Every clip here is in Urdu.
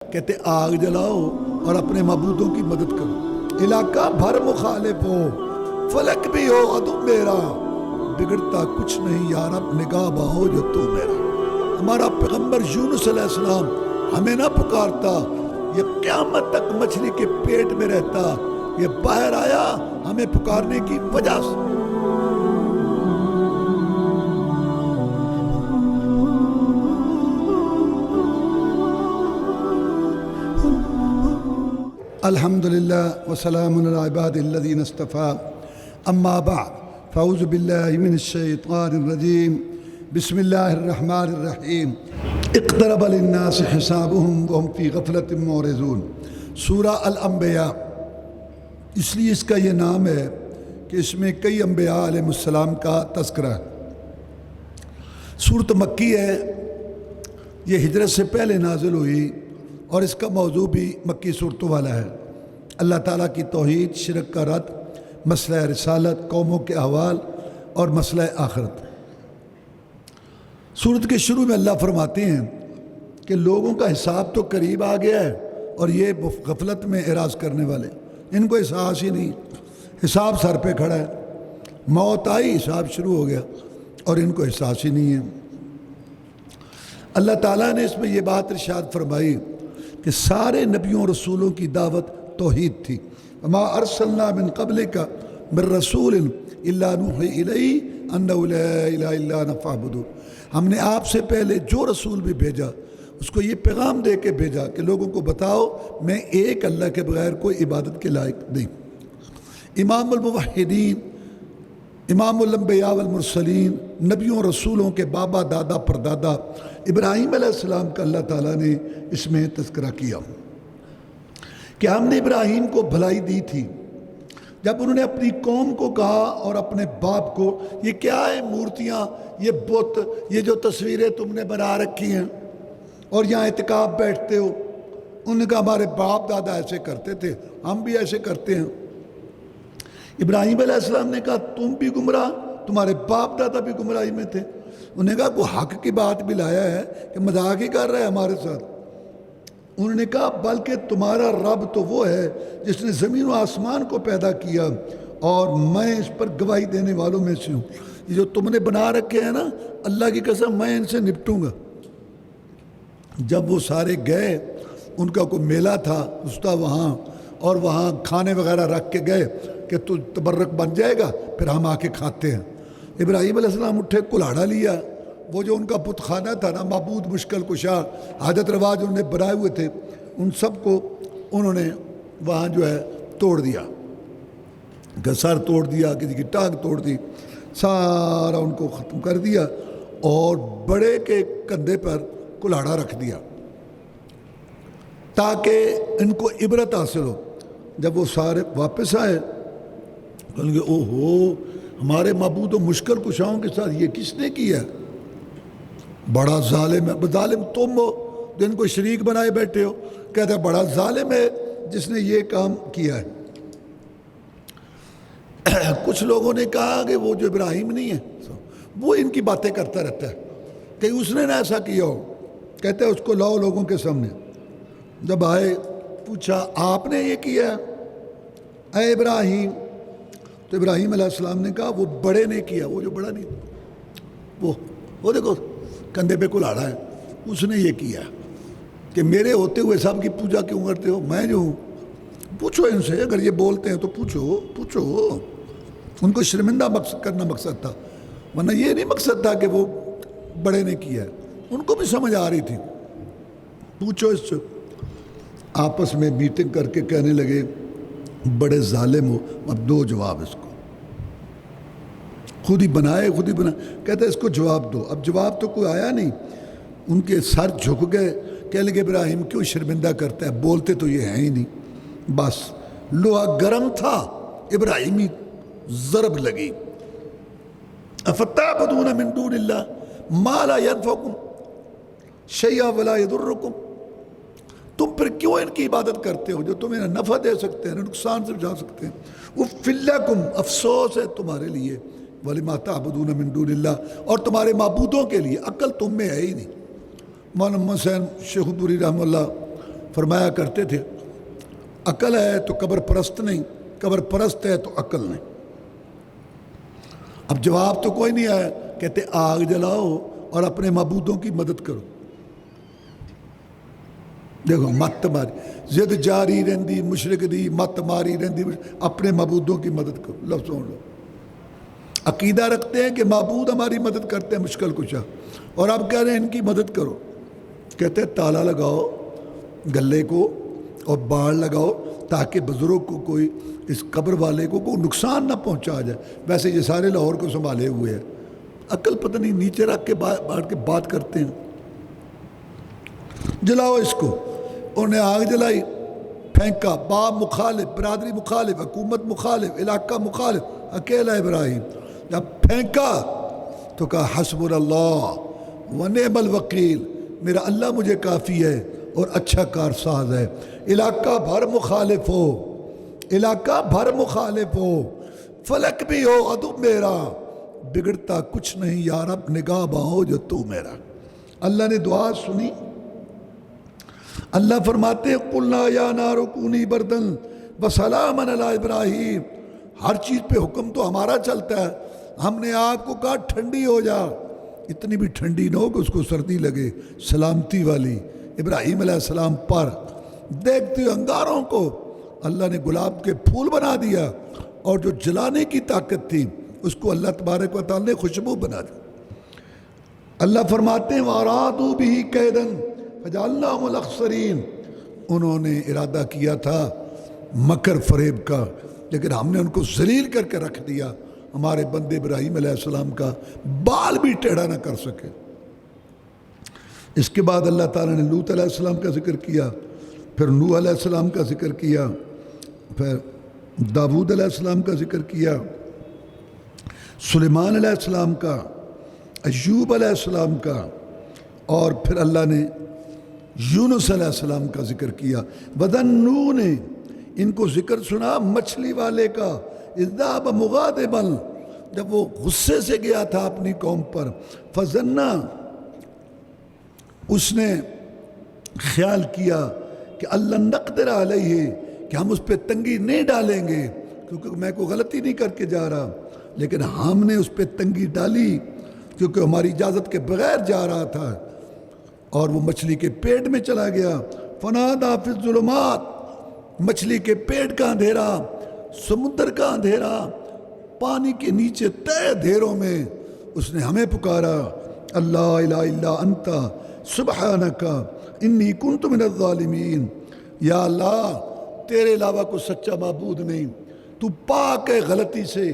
کہتے آگ جلاؤ اور اپنے معبودوں کی مدد کرو، علاقہ بھر مخالف ہو، فلک بھی ہو عدو میرا، بگڑتا کچھ نہیں یا رب نگاہ ہو جو تو میرا۔ ہمارا پیغمبر یونس علیہ السلام ہمیں نہ پکارتا، یہ قیامت تک مچھلی کے پیٹ میں رہتا، یہ باہر آیا ہمیں پکارنے کی وجہ سے۔ الحمدللہ وسلام علی عباد الذین اصطفیٰ، اما بعد فاعوذ باللہ من الشیطان الرجیم، بسم اللہ الرحمن الرحیم۔ اقترب للناس حسابهم وهم فی غفلۃ معرضون۔ سورہ الانبیاء اس لیے اس کا یہ نام ہے کہ اس میں کئی انبیاء علیہ السلام کا تذکرہ ہے۔ سورت مکی ہے، یہ ہجرت سے پہلے نازل ہوئی اور اس کا موضوع بھی مکی صورتوں والا ہے۔ اللہ تعالیٰ کی توحید، شرک کا رد، مسئلہ رسالت، قوموں کے احوال اور مسئلہ آخرت۔ سورت کے شروع میں اللہ فرماتے ہیں کہ لوگوں کا حساب تو قریب آ گیا ہے اور یہ غفلت میں اعراض کرنے والے، ان کو احساس ہی نہیں، حساب سر پہ کھڑا ہے، موت آئی حساب شروع ہو گیا اور ان کو احساس ہی نہیں ہے۔ اللہ تعالیٰ نے اس میں یہ بات ارشاد فرمائی کہ سارے نبیوں اور رسولوں کی دعوت توحید تھی۔ وما ارسلنا من قبلک من رسول الا نوحی الیہ انہ لا الہ الا انا فاعبدون۔ ہم نے آپ سے پہلے جو رسول بھی بھیجا اس کو یہ پیغام دے کے بھیجا کہ لوگوں کو بتاؤ میں ایک اللہ کے بغیر کوئی عبادت کے لائق نہیں۔ امام الموحدین، امام الانبیاء والمرسلین، نبیوں رسولوں کے بابا دادا پردادا ابراہیم علیہ السلام کا اللہ تعالیٰ نے اس میں تذکرہ کیا کہ ہم نے ابراہیم کو بھلائی دی تھی جب انہوں نے اپنی قوم کو کہا اور اپنے باپ کو، یہ کیا ہے مورتیاں، یہ بت، یہ جو تصویریں تم نے بنا رکھی ہیں اور یہاں اعتکاف بیٹھتے ہو۔ انہوں نے کہا ہمارے باپ دادا ایسے کرتے تھے، ہم بھی ایسے کرتے ہیں۔ ابراہیم علیہ السلام نے کہا تم بھی گمراہ، تمہارے باپ دادا بھی گمراہی میں تھے۔ انہوں نے کہا کوئی حق کی بات بھی لایا ہے کہ مذاق ہی کر رہا ہے ہمارے ساتھ۔ انہوں نے کہا بلکہ تمہارا رب تو وہ ہے جس نے زمین و آسمان کو پیدا کیا اور میں اس پر گواہی دینے والوں میں سے ہوں۔ یہ جو تم نے بنا رکھے ہیں نا، اللہ کی قسم میں ان سے نپٹوں گا۔ جب وہ سارے گئے، ان کا کوئی میلہ تھا استا وہاں، اور وہاں کھانے وغیرہ رکھ کے گئے کہ تو تبرک بن جائے گا پھر ہم آ کے کھاتے ہیں۔ ابراہیم علیہ السلام اٹھے، کلاڑا لیا، وہ جو ان کا بت خانہ تھا نا، معبود مشکل کشا عادت رواج انہوں نے بنائے ہوئے تھے، ان سب کو انہوں نے وہاں جو ہے توڑ دیا، سر توڑ دیا، کسی کی ٹانگ توڑ دی، سارا ان کو ختم کر دیا اور بڑے کے کندھے پر کلاڑا رکھ دیا تاکہ ان کو عبرت حاصل ہو۔ جب وہ سارے واپس آئے کہیں گے او ہو، ہمارے معبود و مشکل کشاؤں کے ساتھ یہ کس نے کیا؟ بڑا ظالم ہے۔ ظالم تم ہو جو ان کو شریک بنائے بیٹھے ہو۔ کہتا ہے بڑا ظالم ہے جس نے یہ کام کیا ہے۔ کچھ لوگوں نے کہا کہ وہ جو ابراہیم نہیں ہے وہ ان کی باتیں کرتا رہتا ہے کہ اس نے نہ ایسا کیا ہو۔ کہتے ہیں اس کو لاؤ لوگوں کے سامنے۔ جب آئے پوچھا آپ نے یہ کیا اے ابراہیم؟ تو ابراہیم علیہ السلام نے کہا وہ بڑے نے کیا، وہ جو بڑا نہیں، وہ دیکھو کندھے پہ کلاڑا ہے، اس نے یہ کیا کہ میرے ہوتے ہوئے سب کی پوجا کیوں کرتے ہو؟ میں جو ہوں، پوچھو ان سے، اگر یہ بولتے ہیں تو پوچھو۔ ان کو شرمندہ کرنا مقصد تھا، ورنہ یہ نہیں مقصد تھا کہ وہ بڑے نے کیا ہے۔ ان کو بھی سمجھ آ رہی تھی، پوچھو اس سے۔ آپس میں میٹنگ کر کے کہنے لگے بڑے ظالم ہو، اب دو جواب اس کو، خود ہی بنائے۔ کہتے اس کو جواب دو۔ اب جواب تو کوئی آیا نہیں، ان کے سر جھک گئے، کہنے لگے ابراہیم کیوں شرمندہ کرتا ہے، بولتے تو یہ ہیں ہی نہیں۔ بس لوہا گرم تھا، ابراہیمی ضرب لگی۔ افتعبدون من دون اللہ ما لا ينفعکم شیئا ولا یضرکم، تم پھر کیوں ان کی عبادت کرتے ہو جو تمہیں نہ نفع دے سکتے ہیں نہ نقصان سے بچا سکتے ہیں؟ اف لکم، افسوس ہے تمہارے لیے، وَلِمَا تَعْبُدُونَ مِن دُونِ اللَّهِ، اور تمہارے معبودوں کے لیے عقل تم میں ہے ہی نہیں۔ مولانا حسین شیخ پوری رحمہ اللہ فرمایا کرتے تھے عقل ہے تو قبر پرست نہیں، قبر پرست ہے تو عقل نہیں۔ اب جواب تو کوئی نہیں آیا، کہتے آگ جلاؤ اور اپنے معبودوں کی مدد کرو۔ دیکھو مت ماری زد جاری رہندی مشرک دی، مت ماری رہندی اپنے معبودوں کی مدد کرو۔ لفظ سن لو، عقیدہ رکھتے ہیں کہ معبود ہماری مدد کرتے ہیں مشکل کشا، اور اب کہہ رہے ہیں ان کی مدد کرو۔ کہتے ہیں تالا لگاؤ گلے کو اور باڑ لگاؤ تاکہ بزرگ کو کوئی اس قبر والے کو کوئی نقصان نہ پہنچا جائے۔ ویسے یہ سارے لاہور کو سنبھالے ہوئے ہیں، عقل پتہ نہیں نیچے رکھ کے بیٹھ کے بات کرتے ہیں۔ جلاؤ اس کو، انہیں آگ جلائی، پھینکا، باپ مخالف، برادری مخالف، حکومت مخالف، علاقہ مخالف، اکیلا ابراہیم۔ جب پھینکا تو کہا حسبنا اللہ ونعم الوکیل، میرا اللہ مجھے کافی ہے اور اچھا کارساز ہے۔ علاقہ بھر مخالف ہو، علاقہ بھر مخالف ہو، فلک بھی ہو عدو میرا، بگڑتا کچھ نہیں یا رب نگاہ باؤ جو تو میرا۔ اللہ نے دعا سنی۔ اللہ فرماتے قلنا یا نار کونی بردن وسلاما علی ابراہیم، ہر چیز پہ حکم تو ہمارا چلتا ہے۔ ہم نے آگ کو کہا ٹھنڈی ہو جا، اتنی بھی ٹھنڈی نہ ہو کہ اس کو سردی لگے، سلامتی والی۔ ابراہیم علیہ السلام پر دیکھتے ہوئے انگاروں کو اللہ نے گلاب کے پھول بنا دیا، اور جو جلانے کی طاقت تھی اس کو اللہ تبارک و تعالی نے خوشبو بنا دی۔ اللہ فرماتے ہیں وَأَرَادُوا بِهِ كَيْدًا فَجَعَلْنَاهُمُ الْأَخْسَرِينَ، انہوں نے ارادہ کیا تھا مکر فریب کا، لیکن ہم نے ان کو ذلیل کر کے رکھ دیا۔ ہمارے بندے ابراہیم علیہ السلام کا بال بھی ٹیڑھا نہ کر سکے۔ اس کے بعد اللہ تعالیٰ نے لوط علیہ السلام کا ذکر کیا، پھر نوح علیہ السلام کا ذکر کیا، پھر داود علیہ السلام کا ذکر کیا، سلیمان علیہ السلام کا، ایوب علیہ السلام کا، اور پھر اللہ نے یونس علیہ السلام کا ذکر کیا۔ وَذَنُّونِ، ان کو ذکر سنا مچھلی والے کا، اذ ذهب مغاضبا، جب وہ غصے سے گیا تھا اپنی قوم پر، فظن، اس نے خیال کیا کہ اللہ نقدر علیہ، کہ ہم اس پہ تنگی نہیں ڈالیں گے، کیونکہ میں کوئی غلطی نہیں کر کے جا رہا، لیکن ہم نے اس پہ تنگی ڈالی کیونکہ ہماری اجازت کے بغیر جا رہا تھا، اور وہ مچھلی کے پیٹ میں چلا گیا۔ فنادیٰ فی الظلمات، مچھلی کے پیٹ کا اندھیرا، سمندر کا اندھیرا، پانی کے نیچے تہ اندھیروں میں اس نے ہمیں پکارا، اللہ الہ الا انت سبحانک انی کنت من الظالمین، یا اللہ تیرے علاوہ کوئی سچا معبود نہیں، تو پاک ہے غلطی سے،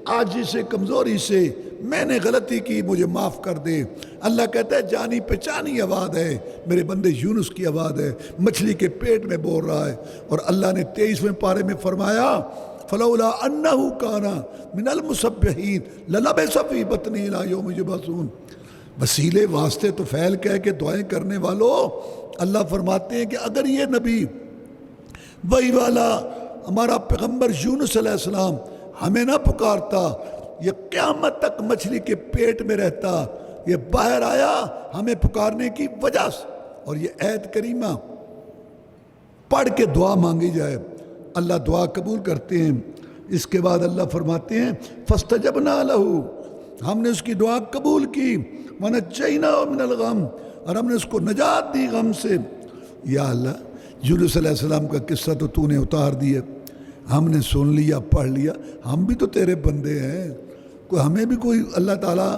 عاجزی سے، کمزوری سے، میں نے غلطی کی، مجھے معاف کر دے۔ اللہ کہتا ہے جانی پہچانی آواز ہے، میرے بندے یونس کی آواز ہے، مچھلی کے پیٹ میں بول رہا ہے۔ اور اللہ نے 23ویں پارے میں فرمایا فلولا انہ کان من المسبحین للبث فی بطنہ الی یوم یبعثون۔ وسیلے واسطے تو فعل کہہ کے دعائیں کرنے والوں، اللہ فرماتے ہیں کہ اگر یہ نبی وہی والا ہمارا پیغمبر یونس علیہ السلام ہمیں نہ پکارتا، یہ قیامت تک مچھلی کے پیٹ میں رہتا، یہ باہر آیا ہمیں پکارنے کی وجہ سے۔ اور یہ آیت کریمہ پڑھ کے دعا مانگی جائے، اللہ دعا قبول کرتے ہیں۔ اس کے بعد اللہ فرماتے ہیں فاستجبنا لہ، ہم نے اس کی دعا قبول کی، ونجیناہ من الغم، اور ہم نے اس کو نجات دی غم سے۔ یا اللہ یونس علیہ السلام کا قصہ تو نے اتار دیا، ہم نے سن لیا، پڑھ لیا، ہم بھی تو تیرے بندے ہیں، کوئی ہمیں بھی کوئی اللہ تعالیٰ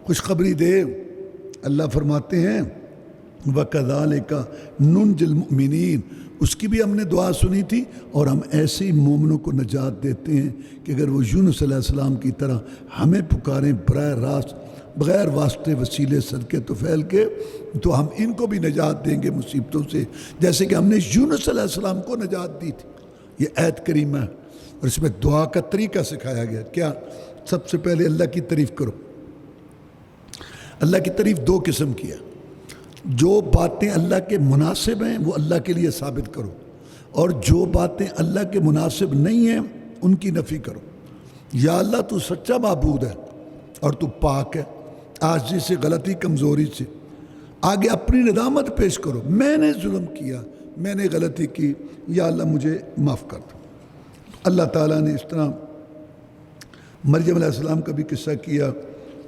خوشخبری دے۔ اللہ فرماتے ہیں وَكَذَلِكَ نُنْجِ الْمُؤْمِنِينَ، اس کی بھی ہم نے دعا سنی تھی، اور ہم ایسے ہی مومنوں کو نجات دیتے ہیں کہ اگر وہ یونس علیہ السلام کی طرح ہمیں پکاریں براہ راست، بغیر واسطے وسیلے صدقے طفیل کے، تو ہم ان کو بھی نجات دیں گے مصیبتوں سے، جیسے کہ ہم نے یونس علیہ السلام کو نجات دی تھی۔ یہ آیت کریمہ ہے، اور اس میں دعا کا طریقہ سکھایا گیا۔ کیا؟ سب سے پہلے اللہ کی تعریف کرو۔ اللہ کی تعریف 2 قسم کی ہے، جو باتیں اللہ کے مناسب ہیں وہ اللہ کے لیے ثابت کرو، اور جو باتیں اللہ کے مناسب نہیں ہیں ان کی نفی کرو۔ یا اللہ تو سچا معبود ہے اور تو پاک ہے عاجزی سے، غلطی، کمزوری سے۔ آگے اپنی ندامت پیش کرو، میں نے ظلم کیا، میں نے غلطی کی، یا اللہ مجھے معاف کر دو۔ اللہ تعالیٰ نے اس طرح مریم علیہ السلام کا بھی قصہ کیا،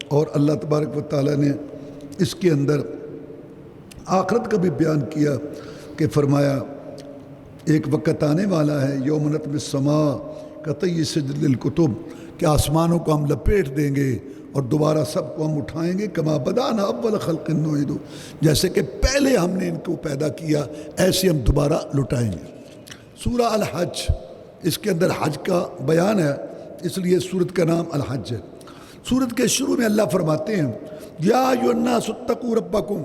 اور اللہ تبارک و تعالیٰ نے اس کے اندر آخرت کا بھی بیان کیا کہ فرمایا ایک وقت آنے والا ہے یوم نطوی السماء کطی سجل للکتب، کہ آسمانوں کو ہم لپیٹ دیں گے اور دوبارہ سب کو ہم اٹھائیں گے، کما بدانا اول خلق نعیدہ، جیسے کہ پہلے ہم نے ان کو پیدا کیا ایسے ہم دوبارہ لٹائیں گے۔ سورہ الحج، اس کے اندر حج کا بیان ہے، اس لیے سورت کا نام الحج ہے۔ سورت کے شروع میں اللہ فرماتے ہیں یا ایھا الناس اتقوا ربکم،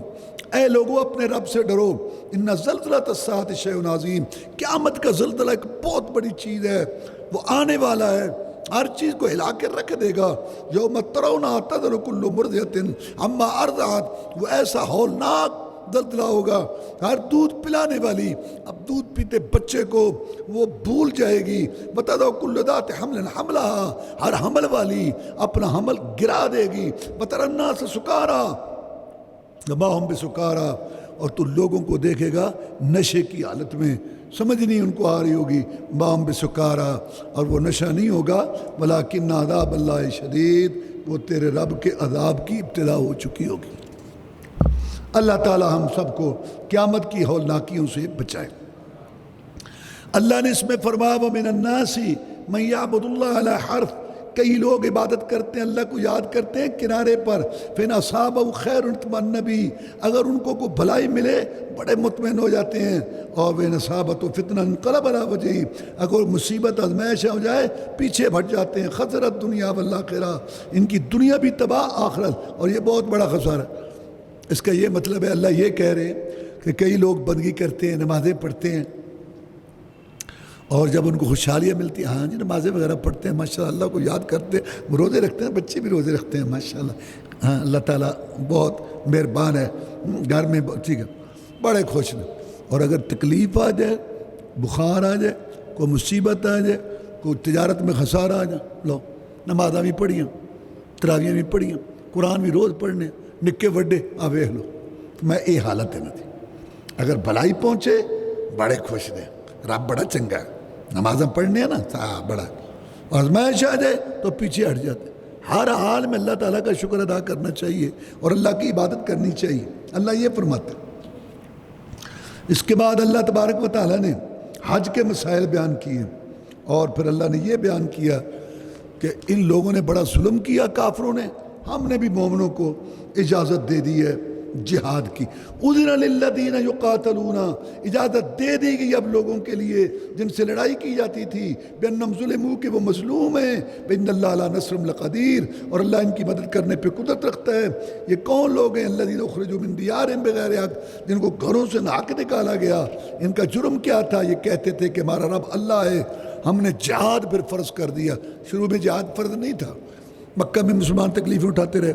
اے لوگو اپنے رب سے ڈرو، ان زلزلۃ الساعۃ شیء عظیم، قیامت کا زلزلہ ایک بہت بڑی چیز ہے، وہ آنے والا ہے، ہر چیز کو ہلا کے رکھ دے گا۔ یوم ترونھا تذہل کل مرضعۃ عما ارضعت، وہ ایسا ہولناک زلزلہ ہوگا، ہر دودھ پلانے والی اب دودھ پیتے بچے کو وہ بھول جائے گی، وتضع کل ذات حمل حملها، ہر حمل والی اپنا حمل گرا دے گی، وتری الناس سکارا وما هم بسکارا، اور تو لوگوں کو دیکھے گا نشے کی حالت میں، سمجھ نہیں ان کو آ رہی ہوگی، وما هم بسکارا، اور وہ نشہ نہیں ہوگا، ولکن عذاب اللہ شدید، وہ تیرے رب کے عذاب کی ابتدا ہو چکی ہوگی۔ اللہ تعالی ہم سب کو قیامت کی ہولناکیوں سے بچائے۔ اللہ نے اس میں فرمایا وَمِنَ النَّاسِ مَن يَعْبُدُ اللَّهَ عَلَىٰ حَرْفٍ، کئی لوگ عبادت کرتے ہیں، اللہ کو یاد کرتے ہیں کنارے پر، فِإِنْ أَصَابَهُ خَيْرٌ اطْمَأَنَّ بِهِ، اگر ان کو کوئی بھلائی ملے بڑے مطمئن ہو جاتے ہیں، اور وَإِنْ أَصَابَتْهُ فِتْنَةٌ انقلب عَلَىٰ وَجْهِهِ، اگر مصیبت آزمائش ہو جائے پیچھے ہٹ جاتے ہیں، خسر الدنیا والآخرہ، ان کی دنیا بھی تباہ آخرت، اور یہ بہت بڑا خسارہ ہے۔ اس کا یہ مطلب ہے اللہ یہ کہہ رہے ہیں کہ کئی لوگ بندگی کرتے ہیں، نمازیں پڑھتے ہیں، اور جب ان کو خوشحالیاں ملتی ہیں، ہاں جی نمازیں وغیرہ پڑھتے ہیں ماشاءاللہ، اللہ کو یاد کرتے ہیں، وہ روزے رکھتے ہیں، بچے بھی روزے رکھتے ہیں ماشاءاللہ، ہاں اللہ تعالیٰ بہت مہربان ہے، گھر میں ٹھیک ہے بڑے خوش ہیں۔ اور اگر تکلیف آ جائے، بخار آ جائے، کوئی مصیبت آ جائے، کوئی تجارت میں خسارہ آ جائے، لو نمازاں بھی پڑھیاں، تراویحاں بھی پڑھیاں، قرآن بھی روز پڑھنے، نکے وڈے آ ویکھ لو، میں یہ حالت ہے نا تھی۔ اگر بھلائی پہنچے بڑے خوش نے، رب بڑا چنگا ہے، نمازیں پڑھنے ہیں نا بڑا، آزمائش آ جائے تو پیچھے ہٹ جاتے۔ ہر حال میں اللہ تعالیٰ کا شکر ادا کرنا چاہیے اور اللہ کی عبادت کرنی چاہیے، اللہ یہ فرماتا ہے۔ اس کے بعد اللہ تبارک و تعالیٰ نے حج کے مسائل بیان کیے، اور پھر اللہ نے یہ بیان کیا کہ ان لوگوں نے بڑا ظلم کیا کافروں نے، ہم نے بھی مومنوں کو اجازت دے دی ہے جہاد کی۔ اذن للذین یقاتلون، اجازت دے دی گئی اب لوگوں کے لیے جن سے لڑائی کی جاتی تھی، بأنہم ظلموا کہ وہ مظلوم ہیں، بإن اللہ علی نصرہم لقدیر، اور اللہ ان کی مدد کرنے پہ قدرت رکھتا ہے۔ یہ کون لوگ ہیں؟ الذین اخرجوا من دیارہم بغیر حق، جن کو گھروں سے ناحق نکالا گیا۔ ان کا جرم کیا تھا؟ یہ کہتے تھے کہ ہمارا رب اللہ ہے، ہم نے جہاد پھر فرض کر دیا۔ شروع میں جہاد فرض نہیں تھا، مکہ میں مسلمان تکلیفیں اٹھاتے رہے،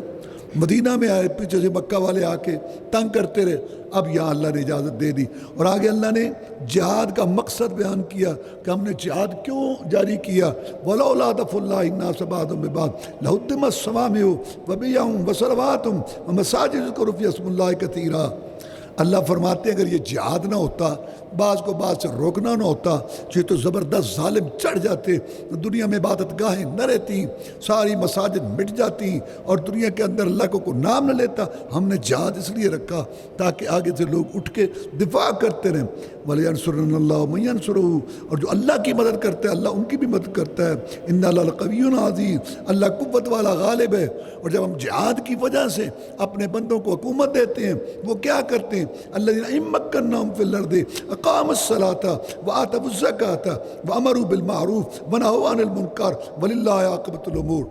مدینہ میں آئے پیچھے سے مکہ والے آ کے تنگ کرتے رہے، اب یہاں اللہ نے اجازت دے دی، اور آگے اللہ نے جہاد کا مقصد بیان کیا کہ ہم نے جہاد کیوں جاری کیا۔ وَلَوْلَا دَفْعُ اللَّهِ النَّاسَ بَعْضَهُم بِبَعْضٍ لَهُدِّمَتْ صَوَامِعُ وَبِيَعٌ وَصَلَوَاتٌ وَمَسَاجِدُ يُذْكَرُ فِيهَا اسْمُ اللَّهِ كَثِيرًا۔ اللہ فرماتے ہیں اگر یہ جہاد نہ ہوتا، بعض کو بعض سے روکنا نہ ہوتا، یہ تو زبردست ظالم چڑھ جاتے، دنیا میں عبادت گاہیں نہ رہتی، ساری مساجد مٹ جاتی، اور دنیا کے اندر اللہ کو کوئی نام نہ لیتا۔ ہم نے جہاد اس لیے رکھا تاکہ آگے سے لوگ اٹھ کے دفاع کرتے رہیں۔ وَلَيَنْصُرَنَّ اللَّهُ مَن يَنْصُرُهُ، اور جو اللہ کی مدد کرتا ہے اللہ ان کی بھی مدد کرتا ہے۔ إِنَّ اللَّهَ لَقَوِيٌّ عَزِيزٌ، اللہ قوت والا غالب ہے۔ اور جب ہم جہاد کی وجہ سے اپنے بندوں کو حکومت دیتے ہیں، وہ کیا کرتے ہیں؟ الذين إن مكناهم في الأرض أقاموا الصلاة وآتوا الزكاة وأمروا بالمعروف ونهوا عن المنكر ولله عاقبة الأمور۔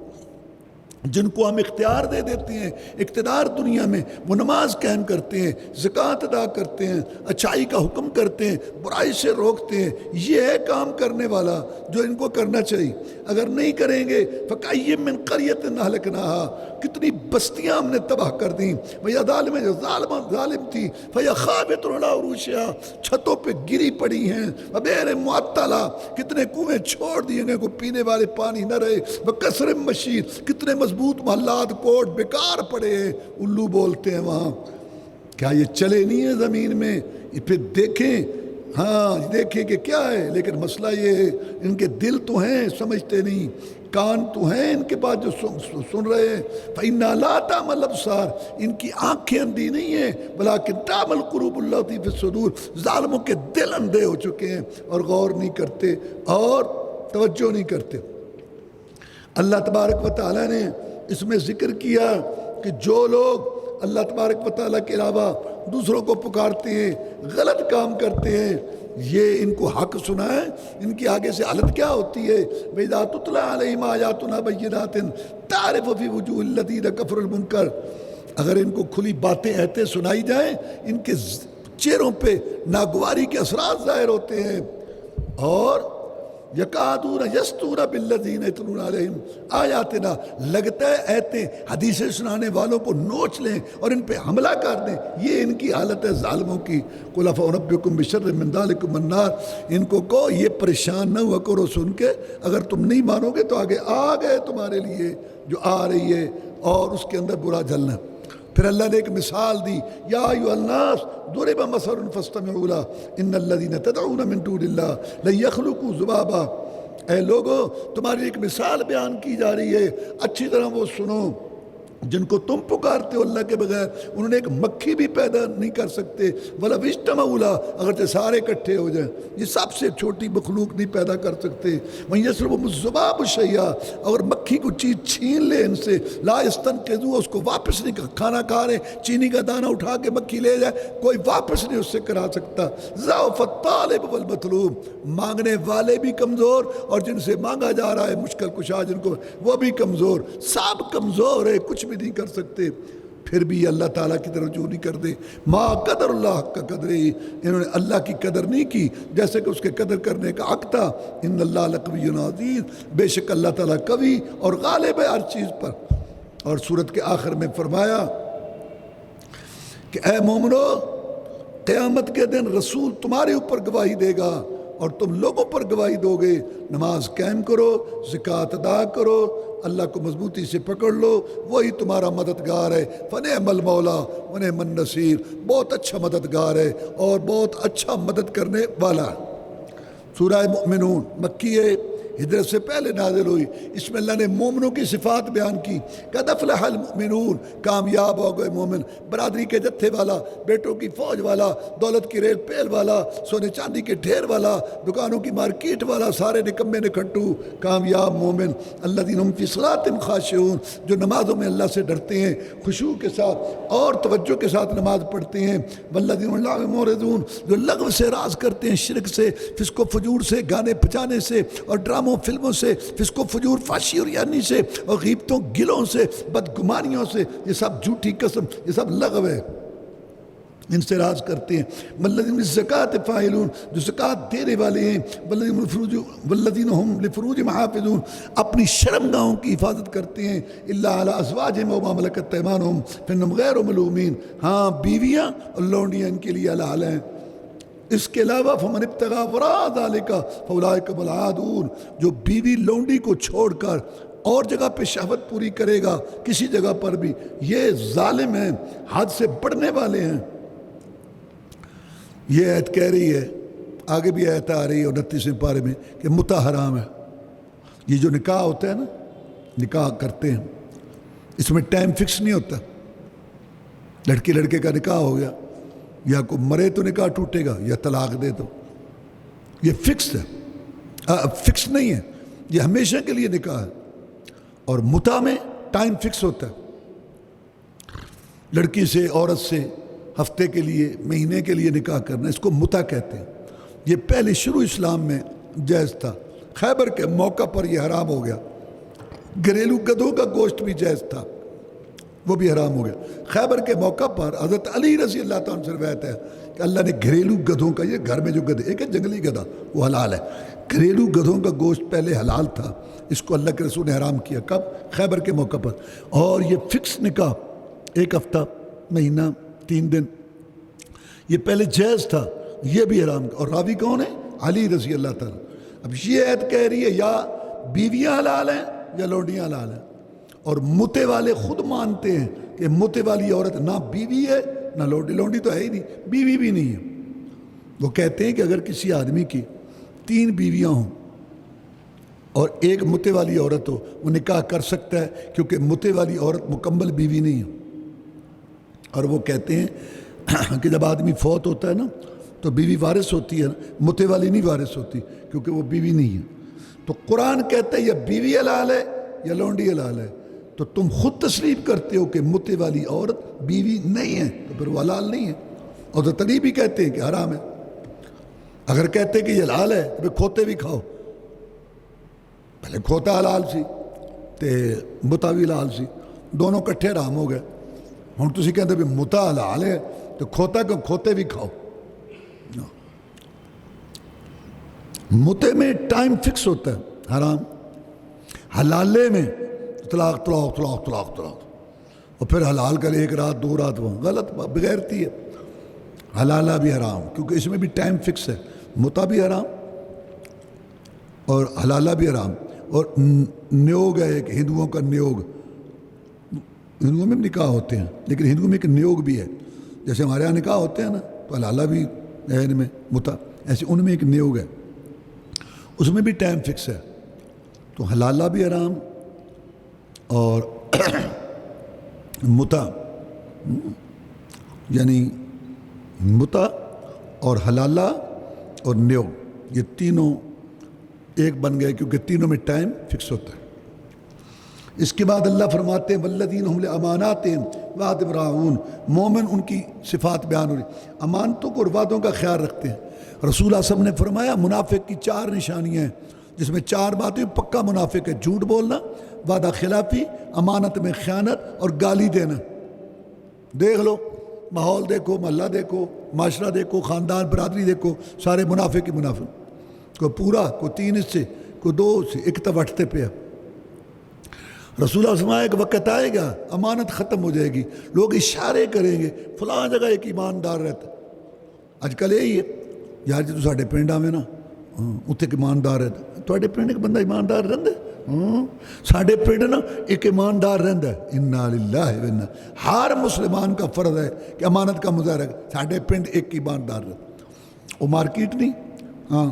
جن کو ہم اختیار دے دیتے ہیں، اقتدار دنیا میں، وہ نماز قائم کرتے ہیں، زکوٰۃ ادا کرتے ہیں، اچھائی کا حکم کرتے ہیں، برائی سے روکتے ہیں، یہ ہے کام کرنے والا جو ان کو کرنا چاہیے۔ اگر نہیں کریں گے فَكَأَيٍّ مِّن قَرْيَةٍ أَهْلَكْنَاهَا، کتنی بستیاں ہم نے تباہ کر دیں، وَهِيَ ظَالِمَةٌ جو ظالم تھی، فَهِيَ خَاوِيَةٌ عَلَىٰ عُرُوشِهَا، چھتوں پہ گری پڑی ہیں، وَبِئْرٍ مُعَطَّلَةٍ، کتنے کنویں چھوڑ دیے گئے، کوئی پینے والے پانی نہ رہے، وَقَصْرٍ مَشِيدٍ، کتنے مضبوط محلات کوٹ بیکار پڑے ہیں، الو بولتے ہیں وہاں۔ کیا یہ چلے نہیں ہیں زمین میں؟ پھر دیکھیں ہاں دیکھیں کہ کیا ہے، لیکن مسئلہ یہ ہے ان کے دل تو ہیں سمجھتے نہیں، کان تو ہیں ان کے پاس جو سن رہے ہیں۔ فَإِنَّا لَا تَعْمَى الْأَبْصَارُ، ان کی آنکھیں اندھی نہیں ہیں، بلکہ تَعْمَى الْقُلُوبُ الَّتِي فِي الصُّدُورِ، ظالموں کے دل اندھے ہو چکے ہیں اور غور نہیں کرتے اور توجہ نہیں کرتے۔ اللہ تبارک و تعالیٰ نے اس میں ذکر کیا کہ جو لوگ اللہ تبارک و تعالیٰ کے علاوہ دوسروں کو پکارتے ہیں، غلط کام کرتے ہیں، یہ ان کو حق سنا ہے، ان کی آگے سے حالت کیا ہوتی ہے؟ وَإِذَا تُتْلَىٰ عَلَيْهِمْ آيَاتُنَا بَيِّنَاتٍ تَعْرِفُ فِي وُجُوهِ الَّذِينَ كَفَرُوا الْمُنكَرَ، اگر ان کو کھلی باتیں ایتے سنائی جائیں، ان کے چہروں پہ ناگواری کے اثرات ظاہر ہوتے ہیں، اور یکادون یستون بالذین یتلون علیہم آیاتنا، لگتا ہے ایتیں حدیثیں سنانے والوں کو نوچ لیں اور ان پہ حملہ کر دیں، یہ ان کی حالت ہے ظالموں کی۔ قل افانبئکم بشر من ذلکم النار، ان کو کہو یہ پریشان نہ ہوا کرو سن کے، اگر تم نہیں مانو گے تو آگے آ گئے تمہارے لیے جو آ رہی ہے اور اس کے اندر برا جلنا۔ پھر اللہ نے ایک مثال دی، یا ایھا الناس ضرب مثل فاستمعوا له ان الذين تدعون من دون الله لن يخلقوا ذبابا، اے لوگو تمہاری ایک مثال بیان کی جا رہی ہے، اچھی طرح وہ سنو، جن کو تم پکارتے ہو اللہ کے بغیر انہوں نے ایک مکھی بھی پیدا نہیں کر سکتے، وَلَوِ اجْتَمَعُوا لَهُ، اگر تو سارے اکٹھے ہو جائیں یہ سب سے چھوٹی مخلوق نہیں پیدا کر سکتے۔ وَإِن يَسْلُبْهُمُ الذُّبَابُ شَيْئًا، اگر مکھی کو چیز چھین لے ان سے، لَا يَسْتَنقِذُوهُ، اس کو واپس نہیں، کھانا کھا رہے چینی کا دانہ اٹھا کے مکھی لے جائے کوئی واپس نہیں اس سے کرا سکتا۔ ضعف الطالب والمطلوب، مانگنے والے بھی کمزور اور جن سے مانگا جا رہا ہے مشکل کشا جن کو، وہ بھی کمزور، سب کمزور ہے، کچھ بھی نہیں کر سکتے۔ پھر بھی اللہ تعالیٰ کی طرف رجوع نہیں کرتے۔ ما قدر اللہ کا قدر ہی، انہوں نے اللہ کی قدر نہیں کی جیسے کہ اس کے قدر کرنے کا حق تھا۔ ان اللہ لقوی عزیز، بے شک اللہ تعالیٰ قوی اور غالب ہے ہر چیز پر۔ اور سورت کے آخر میں فرمایا کہ اے مومنو، قیامت کے دن رسول تمہارے اوپر گواہی دے گا اور تم لوگوں پر گواہی دو گے، نماز قائم کرو، زکوٰۃ ادا کرو، اللہ کو مضبوطی سے پکڑ لو، وہی تمہارا مددگار ہے۔ فنعم المولا ونعم النصیر، بہت اچھا مددگار ہے اور بہت اچھا مدد کرنے والا۔ سورہ مؤمنون مکی ہے، ہجرت سے پہلے نازل ہوئی، اس میں اللہ نے مومنوں کی صفات بیان کی۔ قد افلح المؤمنون، کامیاب ہو گئے مومن، برادری کے جتھے والا، بیٹوں کی فوج والا، دولت کی ریل پیل والا، سونے چاندی کے ڈھیر والا، دکانوں کی مارکیٹ والا، سارے نکمے نکھٹو کامیاب مومن۔ الذین هم فی صلاتہم خاشعون، جو نمازوں میں اللہ سے ڈرتے ہیں، خشوع کے ساتھ اور توجہ کے ساتھ نماز پڑھتے ہیں۔ والذین هم عن اللغو معرضون، جو لغو سے راز کرتے ہیں، شرک سے، فسق و فجور سے، گانے بجانے سے اور ڈراموں فلموں سے، فسق و فجور، فحشی اور یعنی سے، اور غیبتوں گلوں سے، بدگمانیوں سے، یہ سب جھوٹی قسم، یہ سب لغو ہے، ان سے راز کرتے ہیں۔ والذین بالزکوٰۃ فاعلون، جو زکوٰۃ دینے والے ہیں۔ والذین هم لفروجہم حافظون، اپنی شرمگاہوں کی حفاظت کرتے ہیں۔ الا علی ازواجہم وما ملکت ایمانہم فانہم غیر ملومین، ہاں بیویاں اور لونڈیاں ان کے لیے حلال ہیں۔ اس کے علاوہ فمن ابتغى وراء ذلك فاولئک هم العادون، جو بیوی لونڈی کو چھوڑ کر اور جگہ پہ شہوت پوری کرے گا کسی جگہ پر بھی، یہ ظالم ہیں، حد سے بڑھنے والے ہیں۔ یہ آیت کہہ رہی ہے، آگے بھی آیت آ رہی ہے 29ویں پارے میں کہ متع حرام ہے۔ یہ جو نکاح ہوتا ہے نا، نکاح کرتے ہیں، اس میں ٹائم فکس نہیں ہوتا، لڑکی لڑکے کا نکاح ہو گیا، یا کوئی مرے تو نکاح ٹوٹے گا یا طلاق دے دو، یہ فکس ہے، فکس نہیں ہے، یہ ہمیشہ کے لیے نکاح ہے۔ اور متع میں ٹائم فکس ہوتا ہے، لڑکی سے عورت سے ہفتے کے لیے مہینے کے لیے نکاح کرنا، اس کو متع کہتے ہیں۔ یہ پہلے شروع اسلام میں جائز تھا، خیبر کے موقع پر یہ حرام ہو گیا۔ گھریلو گدھوں کا گوشت بھی جائز تھا، وہ بھی حرام ہو گیا۔ خیبر کے موقع پر حضرت علی رضی اللہ تعالیٰ عنہ سے روایت ہے کہ اللہ نے گھریلو گدھوں کا، یہ گھر میں جو گدھے، ایک ہے جنگلی گدھا وہ حلال ہے، گھریلو گدھوں کا گوشت پہلے حلال تھا، اس کو اللہ کے رسول نے حرام کیا۔ کب؟ خیبر کے موقع پر۔ اور یہ فکس نکاح، ایک ہفتہ، مہینہ، 3 دن، یہ پہلے جائز تھا، یہ بھی حرام۔ اور راوی کون ہے؟ علی رضی اللہ تعالیٰ۔ اب یہ عید کہہ رہی ہے یا بیویاں حلال ہیں یا لونڈیاں حلال ہیں، اور متے والے خود مانتے ہیں کہ متے والی عورت نہ بیوی ہے نہ لونڈی، لونڈی تو ہے ہی نہیں، بیوی بھی نہیں ہے، وہ کہتے ہیں کہ اگر کسی آدمی کی 3 بیویاں ہوں اور ایک متے والی عورت ہو وہ نکاح کر سکتا ہے، کیونکہ متے والی عورت مکمل بیوی نہیں ہے۔ اور وہ کہتے ہیں کہ جب آدمی فوت ہوتا ہے نا تو بیوی وارث ہوتی ہے، متے والی نہیں وارث ہوتی کیونکہ وہ بیوی نہیں ہے۔ تو قرآن کہتا ہے یا بیوی حلال ہے یا لونڈی حلال ہے، تو تم خود تسلیم کرتے ہو کہ متے والی عورت بیوی نہیں ہے تو پھر وہ حلال نہیں ہے، اور تو تنی بھی کہتے ہیں کہ حرام ہے۔ اگر کہتے ہیں کہ یہ حلال ہے تو پھر کھوتے بھی کھاؤ، پہلے کھوتا حلال سی تے متا بھی حلال سی، دونوں کٹھے حرام ہو گئے۔ ہوں تسی کہتے بھی متا حلال ہے تو کھوتا کو کھوتے بھی کھاؤ۔ متے میں ٹائم فکس ہوتا ہے حرام، حلالے میں طلاق طلاق طلاق طلاق طلاق، اور پھر حلال کر 1 رات 2 رات، وہ غلط بغیرتی ہے۔ حلالہ بھی حرام کیونکہ اس میں بھی ٹائم فکس ہے، متا بھی حرام اور حلالہ بھی حرام۔ اور نیوگ ہے ایک ہندوؤں کا نیوگ، ہندوؤں میں بھی نکاح ہوتے ہیں لیکن ہندوؤں میں ایک نیوگ بھی ہے، جیسے ہمارے یہاں نکاح ہوتے ہیں نا تو حلالہ بھی ہے ان میں متا، ایسے ان میں ایک نیوگ ہے، اس میں بھی ٹائم فکس ہے۔ تو حلالہ بھی حرام اور متا، یعنی متا اور حلالہ اور نیوگ، یہ تینوں ایک بن گئے کیونکہ تینوں میں ٹائم فکس ہوتا ہے۔ اس کے بعد اللہ فرماتے ہیں والذین هم لاماناتہم وعدہم راعون، مومن ان کی صفات بیان ہو رہی، امانتوں کو اور وعدوں کا خیال رکھتے ہیں۔ رسول اللہ صلی اللہ علیہ وسلم نے فرمایا منافق کی 4 نشانیاں ہیں، جس میں 4 باتیں، پکا منافق ہے جھوٹ بولنا، وعدہ خلافی، امانت میں خیانت اور گالی دینا۔ دیکھ لو ماحول دیکھو، محلہ دیکھو، معاشرہ دیکھو، خاندان برادری دیکھو، سارے منافق ہی منافق، کوئی پورا، کوئی 3 حصے، کوئی 2 حصے، ایک طرف اٹھتے پہ ہے۔ رسول اللہ صلی اللہ علیہ وسلم ایک وقت آئے گا امانت ختم ہو جائے گی، لوگ اشارے کریں گے فلاں جگہ ایک ایماندار رہتا ہے۔ اج کل یہی ہے یار جی تو ساڈے پنڈ آویں نا اتنے ایک ایماندار رہتا، تھوڑے پنڈ ایک بندہ ایماندار رہندا ہے، ساڈے پنڈ نا ایک ایماندار رہندا ہے۔ انا للہ و انا، ہر مسلمان کا فرض ہے کہ امانت کا مظاہرہ کرے، ساڈے پنڈ ایک ایماندار رہتا۔ وہ مارکیٹ نہیں، ہاں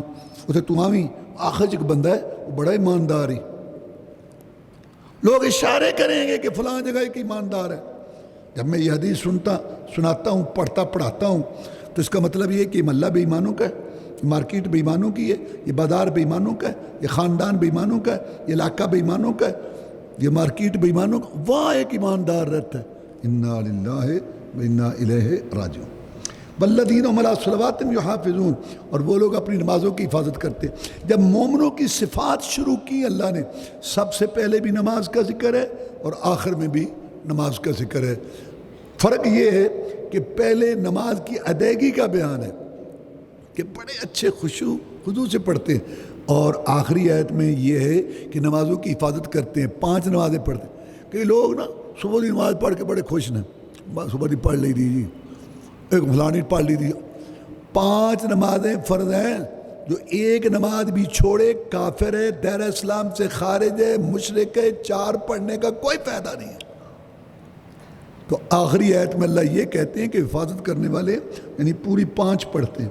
اتنے تو آویں آخر ایک بندہ ہے وہ بڑا ایماندار ہی، لوگ اشارے کریں گے کہ فلاں جگہ ایک ایماندار ہے۔ جب میں یہ حدیث سناتا ہوں، پڑھاتا ہوں تو اس کا مطلب یہ ہے کہ یہ محلہ بے ایمانوں کا ہے، یہ مارکیٹ بے ایمانوں کی ہے، یہ بازار بے ایمانوں کا ہے، یہ خاندان بے ایمانوں کا ہے، یہ علاقہ بے ایمانوں کا ہے، یہ مارکیٹ بے ایمانوں کا، وہاں ایک ایماندار رہتا ہے۔ انا للہ و انا الیہ راجعون۔ والذین هم علی صلواتہم یحافظون، اور وہ لوگ اپنی نمازوں کی حفاظت کرتے ہیں۔ جب مومنوں کی صفات شروع کی اللہ نے، سب سے پہلے بھی نماز کا ذکر ہے اور آخر میں بھی نماز کا ذکر ہے۔ فرق یہ ہے کہ پہلے نماز کی ادائیگی کا بیان ہے کہ بڑے اچھے خضوع سے پڑھتے ہیں، اور آخری آیت میں یہ ہے کہ نمازوں کی حفاظت کرتے ہیں، 5 نمازیں پڑھتے ہیں۔ کئی لوگ نا صبح کی نماز پڑھ کے بڑے خوش ہیں، صبح کی پڑھ لی دیجیے، ایک فلانی پڑھ لی دی۔ 5 نمازیں فرض ہیں، جو ایک نماز بھی چھوڑے کافر ہے، دائرہ اسلام سے خارج ہے، مشرک ہے، 4 پڑھنے کا کوئی فائدہ نہیں ہے۔ تو آخری آیت میں اللہ یہ کہتے ہیں کہ حفاظت کرنے والے یعنی پوری 5 پڑھتے ہیں۔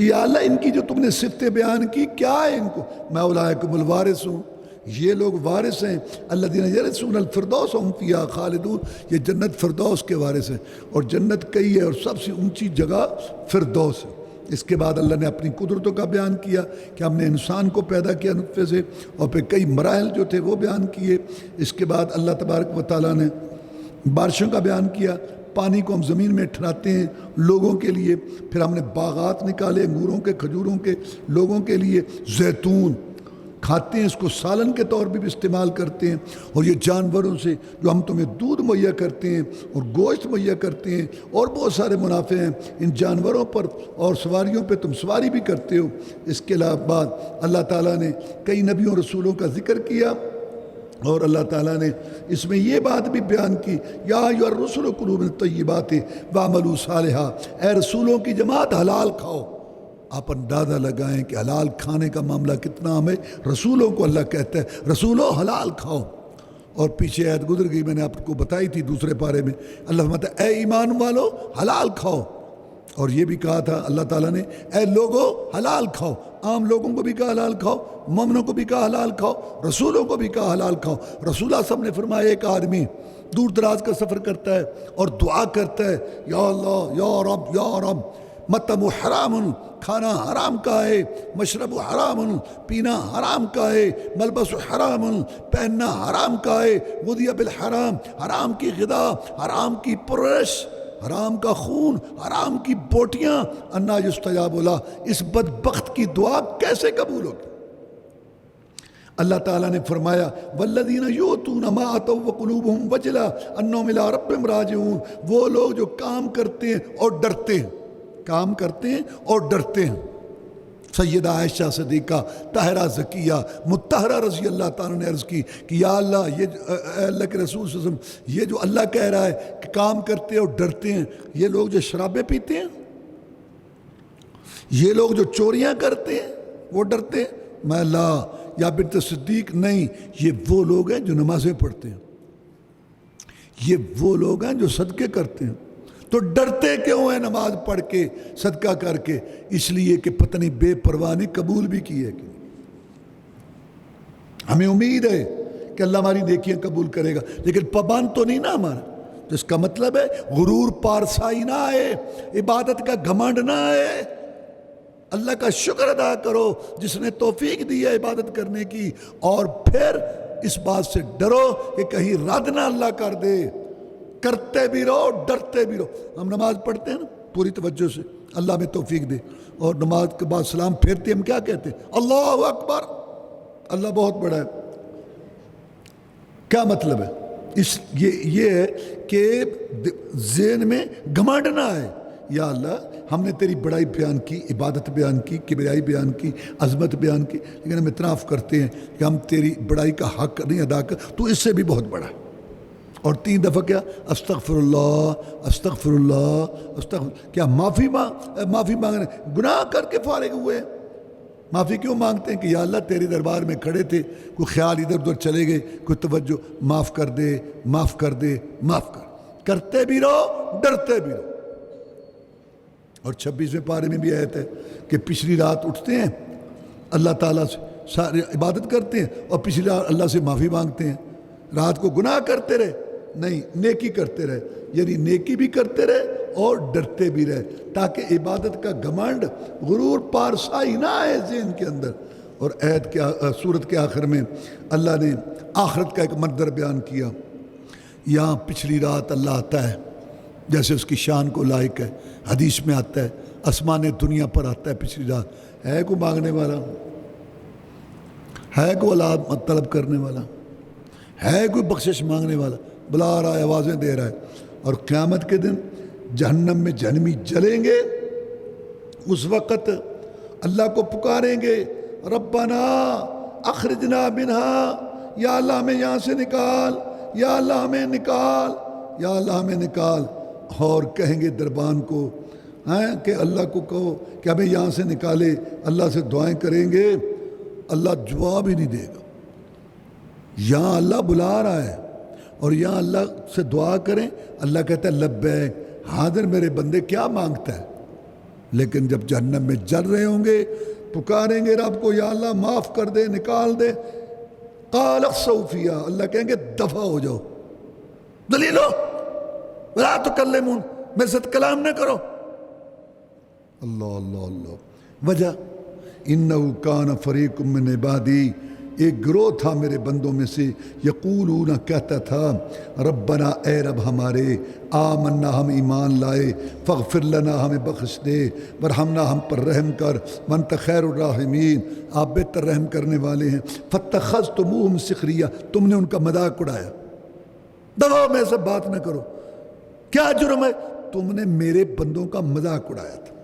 یا اللہ ان کی جو تم نے صفتیں بیان کی کیا ہے ان کو؟ میں اولئکم الوارث ہوں، یہ لوگ وارث ہیں، الذین یرثون الفردوس ہم فیہا خالدون، یہ جنت فردوس کے وارث ہیں، اور جنت کئی ہے اور سب سے اونچی جگہ فردوس ہے۔ اس کے بعد اللہ نے اپنی قدرتوں کا بیان کیا کہ ہم نے انسان کو پیدا کیا نطفے سے، اور پھر کئی مراحل جو تھے وہ بیان کیے۔ اس کے بعد اللہ تبارک و تعالیٰ نے بارشوں کا بیان کیا، پانی کو ہم زمین میں ٹھہراتے ہیں لوگوں کے لیے، پھر ہم نے باغات نکالے انگوروں کے، کھجوروں کے، لوگوں کے لیے، زیتون کھاتے ہیں، اس کو سالن کے طور پہ بھی استعمال کرتے ہیں، اور یہ جانوروں سے جو ہم تمہیں دودھ مہیا کرتے ہیں اور گوشت مہیا کرتے ہیں، اور بہت سارے منافع ہیں ان جانوروں پر، اور سواریوں پہ تم سواری بھی کرتے ہو۔ اس کے بعد اللہ تعالیٰ نے کئی نبیوں رسولوں کا ذکر کیا، اور اللہ تعالیٰ نے اس میں یہ بات بھی بیان کی یا ایھا الرسل کلوا من الطیبات واعملوا صالحا، اے رسولوں کی جماعت حلال کھاؤ۔ آپ اندازہ لگائیں کہ حلال کھانے کا معاملہ کتنا عام ہے، رسولوں کو اللہ کہتا ہے رسولوں حلال کھاؤ۔ اور پیچھے آیت گزر گئی، میں نے آپ کو بتائی تھی دوسرے پارے میں، اللہ فرماتا ہے اے ایمان والو حلال کھاؤ، اور یہ بھی کہا تھا اللہ تعالیٰ نے اے لوگو حلال کھاؤ، عام لوگوں کو بھی کہا حلال کھاؤ، مومنوں کو بھی کہا حلال کھاؤ، رسولوں کو بھی کہا حلال کھاؤ۔ رسول اللہ صلی اللہ علیہ وسلم نے فرمایا ایک آدمی دور دراز کا سفر کرتا ہے اور دعا کرتا ہے یا اللہ یا رب یا رب، مطعم حرام، کھانا حرام کا ہے، مشرب حرام، پینا حرام کا ہے، ملبس حرام، پہننا حرام کا ہے، غذی بالحرام، حرام کی غذا، حرام کی پرورش، حرام کا خون، حرام کی بوٹیاں، انا یستجاب لہ، اس بدبخت کی دعا کیسے قبول ہوگی؟ اللہ تعالیٰ نے فرمایا والذین یؤتون ما آتوا وقلوبہم وجلہ انہم الی ربہم راجعون، وہ لوگ جو کام کرتے ہیں اور ڈرتے ہیں، کام کرتے ہیں اور ڈرتے ہیں۔ سیدہ عائشہ صدیقہ طاہرہ زکیہ مطہرہ رضی اللہ تعالیٰ نے عرض کی کہ یا اللہ، یہ اے اللہ کے رسول صلی اللہ علیہ وسلم، یہ جو اللہ کہہ رہا ہے کہ کام کرتے ہیں اور ڈرتے ہیں، یہ لوگ جو شرابیں پیتے ہیں، یہ لوگ جو چوریاں کرتے ہیں وہ ڈرتے ہیں؟ میں اللہ یا بنت صدیق نہیں، یہ وہ لوگ ہیں جو نمازیں پڑھتے ہیں، یہ وہ لوگ ہیں جو صدقے کرتے ہیں۔ تو ڈرتے کیوں ہیں نماز پڑھ کے صدقہ کر کے؟ اس لیے کہ پتہ نہیں بے پرواہ نے قبول بھی کی ہے کہ ہمیں امید ہے کہ اللہ ہماری نیکیاں قبول کرے گا، لیکن پابند تو نہیں نا ہمارا۔ تو اس کا مطلب ہے غرور پارسائی نہ آئے، عبادت کا گھمنڈ نہ آئے، اللہ کا شکر ادا کرو جس نے توفیق دی ہے عبادت کرنے کی، اور پھر اس بات سے ڈرو کہ کہیں رد نہ اللہ کر دے۔ کرتے بھی رہو، ڈرتے بھی رہو۔ ہم نماز پڑھتے ہیں نا پوری توجہ سے، اللہ میں توفیق دے، اور نماز کے بعد سلام پھیرتے ہم کیا کہتے ہیں؟ اللہ اکبر، اللہ بہت بڑا ہے۔ کیا مطلب ہے؟ یہ ہے کہ ذہن میں گھمنڈ نہ آئے، یا اللہ ہم نے تیری بڑائی بیان کی، عبادت بیان کی، کبریائی بیان کی، عظمت بیان کی، لیکن ہم اعتراف کرتے ہیں کہ ہم تیری بڑائی کا حق نہیں ادا کر، تو اس سے بھی بہت بڑا ہے۔ اور 3 دفعہ کیا؟ استغفر اللہ استغفر اللہ استغفر، کیا معافی مانگنے، گناہ کر کے فارغ ہوئے ہیں۔ معافی کیوں مانگتے ہیں؟ کہ یا اللہ تیرے دربار میں کھڑے تھے، کوئی خیال ادھر ادھر چلے گئے، کوئی توجہ، معاف کر دے معاف کر دے معاف کر۔ کرتے بھی رہو، ڈرتے بھی رہو۔ اور 26ویں پارے میں بھی آیت ہے کہ پچھلی رات اٹھتے ہیں، اللہ تعالیٰ سے سارے عبادت کرتے ہیں، اور پچھلی رات اللہ سے معافی مانگتے ہیں۔ رات کو گناہ کرتے رہے نہیں، نیکی کرتے رہے، یعنی نیکی بھی کرتے رہے اور ڈرتے بھی رہے، تاکہ عبادت کا گھمنڈ، غرور پارسائی نہ آئے ذہن کے اندر۔ اور آیت کے سورت کے آخر میں اللہ نے آخرت کا ایک منظر بیان کیا۔ یہاں پچھلی رات اللہ آتا ہے جیسے اس کی شان کو لائق ہے، حدیث میں آتا ہے، آسمان دنیا پر آتا ہے پچھلی رات۔ ہے کوئی مانگنے والا؟ ہے کوئی اولاد طلب کرنے والا؟ ہے کوئی بخشش مانگنے والا؟ بلا رہا ہے، آوازیں دے رہا ہے۔ اور قیامت کے دن جہنم میں جہنمی جلیں گے، اس وقت اللہ کو پکاریں گے ربنا اخرجنا منہا، یا اللہ ہمیں یہاں سے نکال، یا اللہ ہمیں نکال، یا اللہ ہمیں نکال۔ اور کہیں گے دربان کو کہ اللہ کو کہو کہ ہمیں یہاں سے نکالے، اللہ سے دعائیں کریں گے، اللہ جواب ہی نہیں دے گا۔ یہاں اللہ بلا رہا ہے اور یہاں اللہ سے دعا کریں، اللہ کہتا ہے لبیک، حاضر میرے بندے، کیا مانگتا ہے؟ لیکن جب جہنم میں جل رہے ہوں گے، پکاریں گے رب کو یا اللہ معاف کر دے، نکال دے، قال اخسؤوا فیہا، اللہ کہیں گے دفع ہو جاؤ، دلیل ہو، لا تکلمون، میرے ساتھ کلام نہ کرو۔ اللہ اللہ اللہ۔ وجہ انہ کان فریق من عبادی، ایک گروہ تھا میرے بندوں میں سے، یقولون، کہتا تھا، ربنا، اے رب ہمارے، آمنا، ہم ایمان لائے، فاغفر لنا، ہمیں بخش دے، ورحمنا، ہم پر رحم کر، وانت خیر الراحمین، آپ بہتر رحم کرنے والے ہیں، فاتخذتموہم سخریہ، تم نے ان کا مذاق اڑایا۔ دباؤ میں سے بات نہ کرو، کیا جرم ہے؟ تم نے میرے بندوں کا مذاق اڑایا تھا۔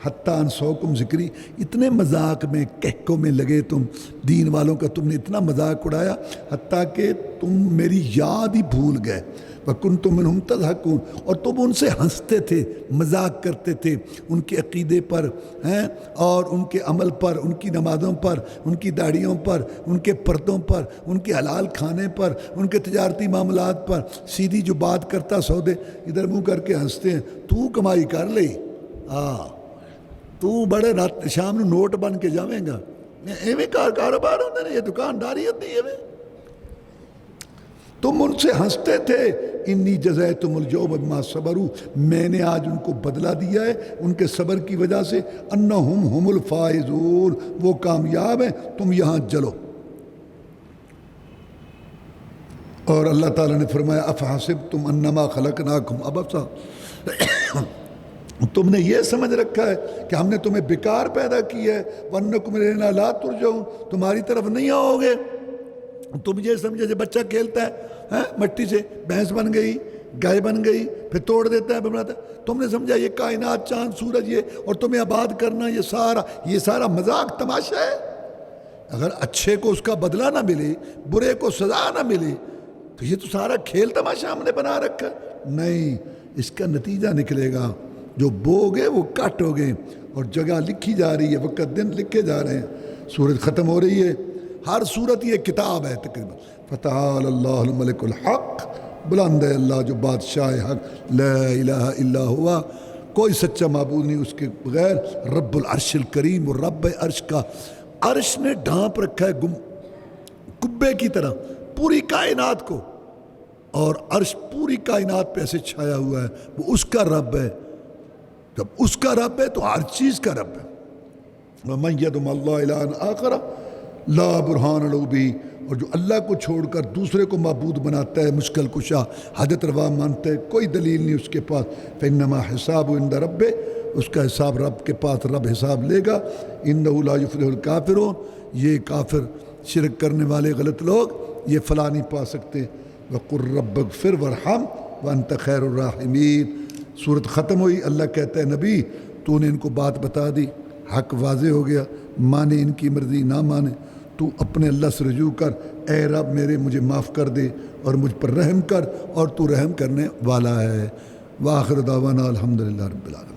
حتیٰ انسوکم ذکری، اتنے مذاق میں، کہکوں میں لگے تم، دین والوں کا تم نے اتنا مذاق اڑایا حتیٰ کہ تم میری یاد ہی بھول گئے۔ وَكُنْتُم مِّنْهُمْ تَضْحَكُونَ، اور تم ان سے ہنستے تھے، مذاق کرتے تھے، ان کے عقیدے پر اور ان کے عمل پر، ان کی نمازوں پر، ان کی داڑھیوں پر، ان کے پردوں پر، ان کے حلال کھانے پر، ان کے تجارتی معاملات پر۔ سیدھی جو بات کرتا سودے ادھر منہ کر کے ہنستے ہیں، تو کمائی کر لے، ہاں تو بڑے رات شام نو نوٹ بن کے جاویں گا ایویں کاروبار ہوتے ہیں یہ دکانداری ہوتی ہے تم ان سے ہنستے تھے انی جزیتم الجوم بما صبروا میں نے آج ان کو بدلہ دیا ہے ان کے صبر کی وجہ سے انہم ہم الفائزون وہ کامیاب ہیں تم یہاں چلو اور اللہ تعالیٰ نے فرمایا افحسبتم انما خلقناکم عبثا تم نے یہ سمجھ رکھا ہے کہ ہم نے تمہیں بیکار پیدا کیا ہے وانکم الینا لا ترجعون تمہاری طرف نہیں آؤ گے تم یہ سمجھے جو بچہ کھیلتا ہے مٹی سے بھینس بن گئی گائے بن گئی پھر توڑ دیتا ہے بناتا ہے تم نے سمجھا یہ کائنات چاند سورج یہ اور تمہیں آباد کرنا یہ سارا مذاق تماشا ہے اگر اچھے کو اس کا بدلہ نہ ملے برے کو سزا نہ ملے تو یہ تو سارا کھیل تماشا ہم نے بنا رکھا نہیں اس کا نتیجہ نکلے گا جو بوگے وہ کٹ ہو گئے اور جگہ لکھی جا رہی ہے وقت دن لکھے جا رہے ہیں سورج ختم ہو رہی ہے ہر صورت یہ کتاب ہے تقریباً فتعال اللہ الملک الحق بلند ہے اللہ جو بادشاہ حق لا الہ الا ہوا کوئی سچا معبود نہیں اس کے بغیر رب العرش الکریم اور رب عرش کا عرش نے ڈھانپ رکھا ہے کبے کی طرح پوری کائنات کو اور عرش پوری کائنات پہ ایسے چھایا ہوا ہے وہ اس کا رب ہے جب اس کا رب ہے تو ہر چیز کا رب ہے وَمَن يَدْعُ مَعَ اللَّهِ إِلَٰهًا آخَرَ لَا بُرْهَانَ لَهُ بِهِ اور جو اللہ کو چھوڑ کر دوسرے کو معبود بناتا ہے مشکل کشا حاجت روا مانتا ہے کوئی دلیل نہیں اس کے پاس فَإِنَّمَا حِسَابُهُ عِندَ رَبِّهِ اس کا حساب رب کے پاس رب حساب لے گا إِنَّهُ لَا يُفْلِحُ الْكَافِرُونَ یہ کافر شرک کرنے والے غلط لوگ یہ فلاح نہیں پا سکتے وَقُلْ رَبِّ اغْفِرْ وَارْحَمْ وَأَنْتَ خَيْرُ الرَّاحِمِينَ صورت ختم ہوئی اللہ کہتا ہے نبی تو نے ان کو بات بتا دی حق واضح ہو گیا مانے ان کی مرضی نہ مانے تو اپنے اللہ سے رجوع کر اے رب میرے مجھے معاف کر دے اور مجھ پر رحم کر اور تو رحم کرنے والا ہے وآخر دعوانا الحمدللہ رب العالمین